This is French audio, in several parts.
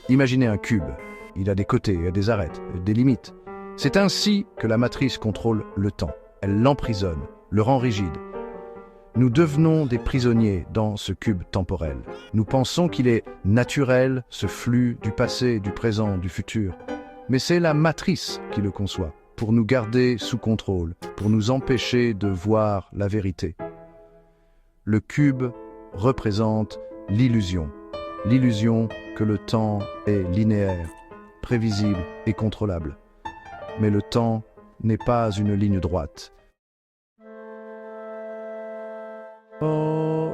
Imaginez un cube. Il a des côtés, des arêtes, des limites. C'est ainsi que la matrice contrôle le temps. Elle l'emprisonne, le rend rigide. Nous devenons des prisonniers dans ce cube temporel. Nous pensons qu'il est naturel, ce flux du passé, du présent, du futur. Mais c'est la matrice qui le conçoit, pour nous garder sous contrôle, pour nous empêcher de voir la vérité. Le cube représente l'illusion. L'illusion que le temps est linéaire, prévisible et contrôlable. Mais le temps n'est pas une ligne droite.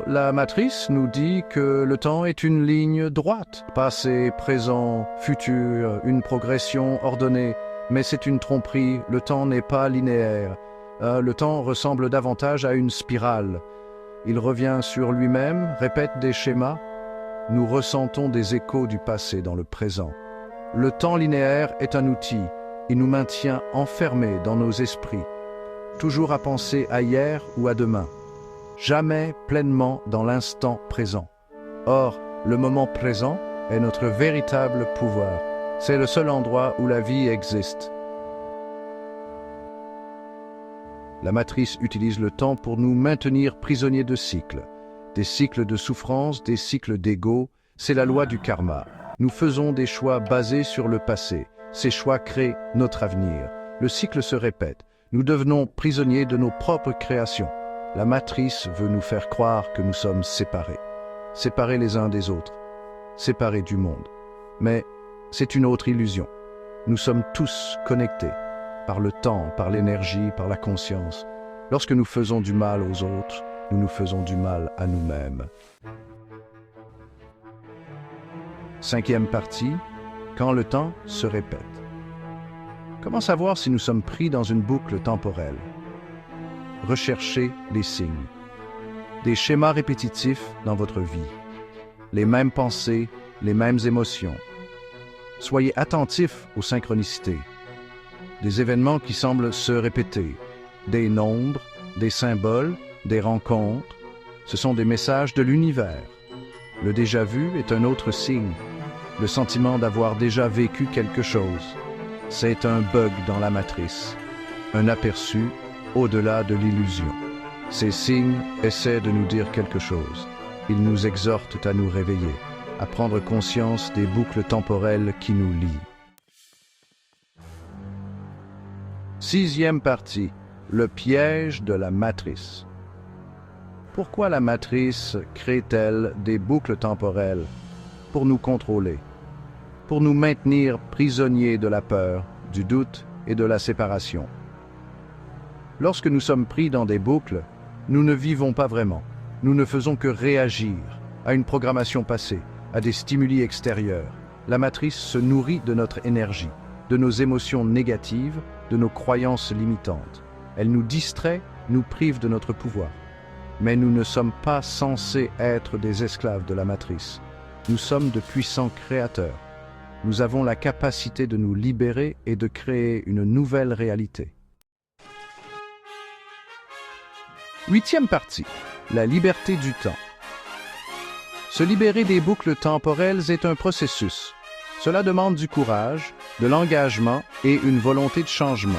La matrice nous dit que le temps est une ligne droite. Passé, présent, futur, une progression ordonnée. Mais c'est une tromperie, le temps n'est pas linéaire. Le temps ressemble davantage à une spirale. Il revient sur lui-même, répète des schémas. Nous ressentons des échos du passé dans le présent. Le temps linéaire est un outil. Il nous maintient enfermés dans nos esprits, toujours à penser à hier ou à demain, jamais pleinement dans l'instant présent. Or, le moment présent est notre véritable pouvoir. C'est le seul endroit où la vie existe. La matrice utilise le temps pour nous maintenir prisonniers de cycles. Des cycles de souffrance, des cycles d'ego, c'est la loi du karma. Nous faisons des choix basés sur le passé. Ces choix créent notre avenir. Le cycle se répète. Nous devenons prisonniers de nos propres créations. La matrice veut nous faire croire que nous sommes séparés. Séparés les uns des autres. Séparés du monde. Mais c'est une autre illusion. Nous sommes tous connectés. Par le temps, par l'énergie, par la conscience. Lorsque nous faisons du mal aux autres, nous nous faisons du mal à nous-mêmes. 5e partie, quand le temps se répète. Comment savoir si nous sommes pris dans une boucle temporelle? Recherchez les signes. Des schémas répétitifs dans votre vie. Les mêmes pensées, les mêmes émotions. Soyez attentifs aux synchronicités. Des événements qui semblent se répéter. Des nombres, des symboles, des rencontres. Ce sont des messages de l'univers. Le déjà-vu est un autre signe. Le sentiment d'avoir déjà vécu quelque chose. C'est un bug dans la matrice. Un aperçu au-delà de l'illusion. Ces signes essaient de nous dire quelque chose. Ils nous exhortent à nous réveiller, à prendre conscience des boucles temporelles qui nous lient. 6e partie, le piège de la matrice. Pourquoi la matrice crée-t-elle des boucles temporelles? Pour nous contrôler, pour nous maintenir prisonniers de la peur, du doute et de la séparation. Lorsque nous sommes pris dans des boucles, nous ne vivons pas vraiment. Nous ne faisons que réagir à une programmation passée, à des stimuli extérieurs. La matrice se nourrit de notre énergie, de nos émotions négatives, de nos croyances limitantes. Elle nous distrait, nous prive de notre pouvoir. Mais nous ne sommes pas censés être des esclaves de la matrice. Nous sommes de puissants créateurs. Nous avons la capacité de nous libérer et de créer une nouvelle réalité. 8e partie, la liberté du temps. Se libérer des boucles temporelles est un processus. Cela demande du courage, de l'engagement et une volonté de changement.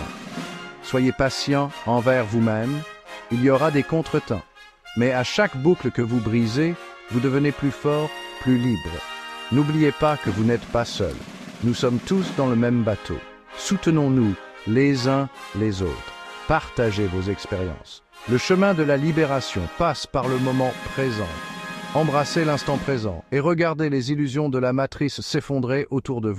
Soyez patient envers vous-même. Il y aura des contretemps. Mais à chaque boucle que vous brisez, vous devenez plus fort, plus libre. N'oubliez pas que vous n'êtes pas seul. Nous sommes tous dans le même bateau. Soutenons-nous les uns les autres. Partagez vos expériences. Le chemin de la libération passe par le moment présent. Embrassez l'instant présent et regardez les illusions de la matrice s'effondrer autour de vous.